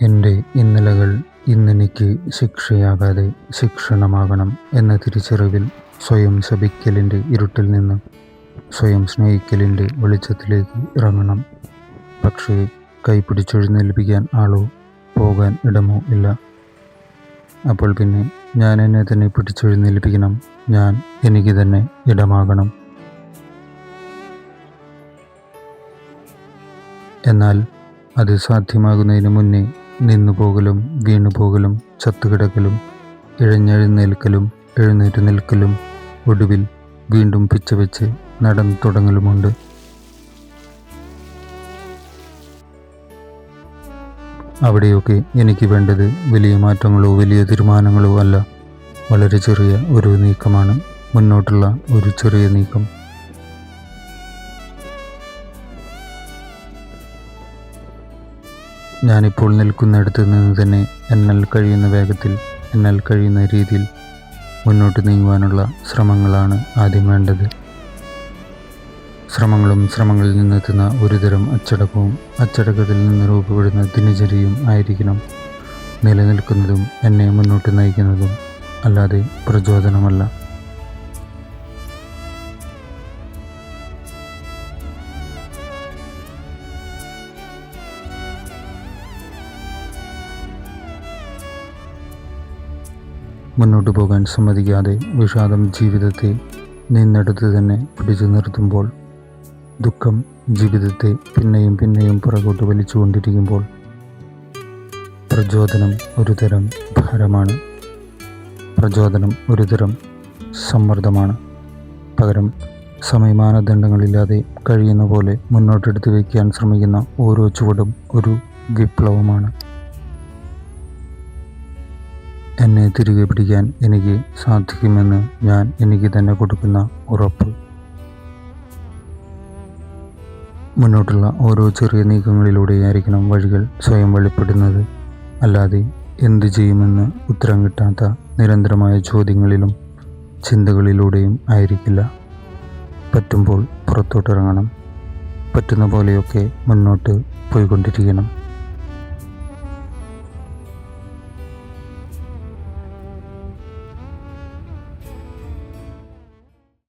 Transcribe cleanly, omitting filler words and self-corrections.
എൻ്റെ ഇന്നലകൾ ഇന്നെനിക്ക് ശിക്ഷയാകാതെ ശിക്ഷണമാകണം എന്ന തിരിച്ചറിവിൽ സ്വയം ശപിക്കലിൻ്റെ ഇരുട്ടിൽ നിന്ന് സ്വയം സ്നേഹിക്കലിൻ്റെ വെളിച്ചത്തിലേക്ക് ഇറങ്ങണം. പക്ഷേ കൈപിടിച്ചെഴുന്നേൽപ്പിക്കാൻ ആളോ പോകാൻ ഇടമോ ഇല്ല. അപ്പോൾ പിന്നെ ഞാൻ എന്നെ തന്നെ പിടിച്ചെഴുന്നേൽപ്പിക്കണം. ഞാൻ എനിക്ക് തന്നെ ഇടമാകണം. എന്നാൽ അത് സാധ്യമാകുന്നതിന് മുന്നേ നിന്നുപോകലും വീണുപോകലും ചത്തുകിടക്കലും ഇഴഞ്ഞെഴുന്നേൽക്കലും എഴുന്നേറ്റ് നിൽക്കലും ഒടുവിൽ വീണ്ടും പിച്ചവെച്ച് നടന്നു തുടങ്ങലുമുണ്ട്. അവിടെയൊക്കെ എനിക്ക് വേണ്ടത് വലിയ മാറ്റങ്ങളോ വലിയ തീരുമാനങ്ങളോ അല്ല, വളരെ ചെറിയ ഒരു നീക്കമാണ്, മുന്നോട്ടുള്ള ഒരു ചെറിയ നീക്കം. ഞാനിപ്പോൾ നിൽക്കുന്നിടത്ത് നിന്ന് തന്നെ എന്നാൽ കഴിയുന്ന വേഗത്തിൽ, എന്നാൽ കഴിയുന്ന രീതിയിൽ മുന്നോട്ട് നീങ്ങുവാനുള്ള ശ്രമങ്ങളാണ് ആദ്യം വേണ്ടത്. ശ്രമങ്ങളിൽ നിന്നെത്തുന്ന ഒരുതരം അച്ചടക്കവും അച്ചടക്കത്തിൽ നിന്ന് രൂപപ്പെടുന്ന ദിനചര്യയും ആയിരിക്കണം നിലനിൽക്കുന്നതും എന്നെ മുന്നോട്ട് നയിക്കുന്നതും, അല്ലാതെ പ്രചോദനമല്ല. മുന്നോട്ടു പോകാൻ സമ്മതിക്കാതെ വിഷാദം ജീവിതത്തെ നിന്നെടുത്ത് തന്നെ പിടിച്ചു നിർത്തുമ്പോൾ, ദുഃഖം ജീവിതത്തെ പിന്നെയും പിന്നെയും പുറകോട്ട് വലിച്ചുകൊണ്ടിരിക്കുമ്പോൾ, പ്രചോദനം ഒരു തരം ഭാരമാണ്, പ്രചോദനം ഒരു തരം സമ്മർദ്ദമാണ്. പകരം സമയമാനദണ്ഡങ്ങളില്ലാതെ കഴിയുന്ന പോലെ മുന്നോട്ടെടുത്ത് വയ്ക്കാൻ ശ്രമിക്കുന്ന ഓരോ ചുവടും ഒരു വിപ്ലവമാണ്. എന്നെ തിരികെ പിടിക്കാൻ എനിക്ക് സാധിക്കുമെന്ന് ഞാൻ എനിക്ക് തന്നെ കൊടുക്കുന്ന ഉറപ്പ്. മുന്നോട്ടുള്ള ഓരോ ചെറിയ നീക്കങ്ങളിലൂടെയായിരിക്കണം വഴികൾ സ്വയം വെളിപ്പെടുന്നത്, അല്ലാതെ എന്തു ചെയ്യുമെന്ന് ഉത്തരം കിട്ടാത്ത നിരന്തരമായ ചോദ്യങ്ങളിലും ചിന്തകളിലൂടെയും ആയിരിക്കില്ല. പറ്റുമ്പോൾ പുറത്തോട്ടിറങ്ങണം, പറ്റുന്ന പോലെയൊക്കെ മുന്നോട്ട് പോയിക്കൊണ്ടിരിക്കണം.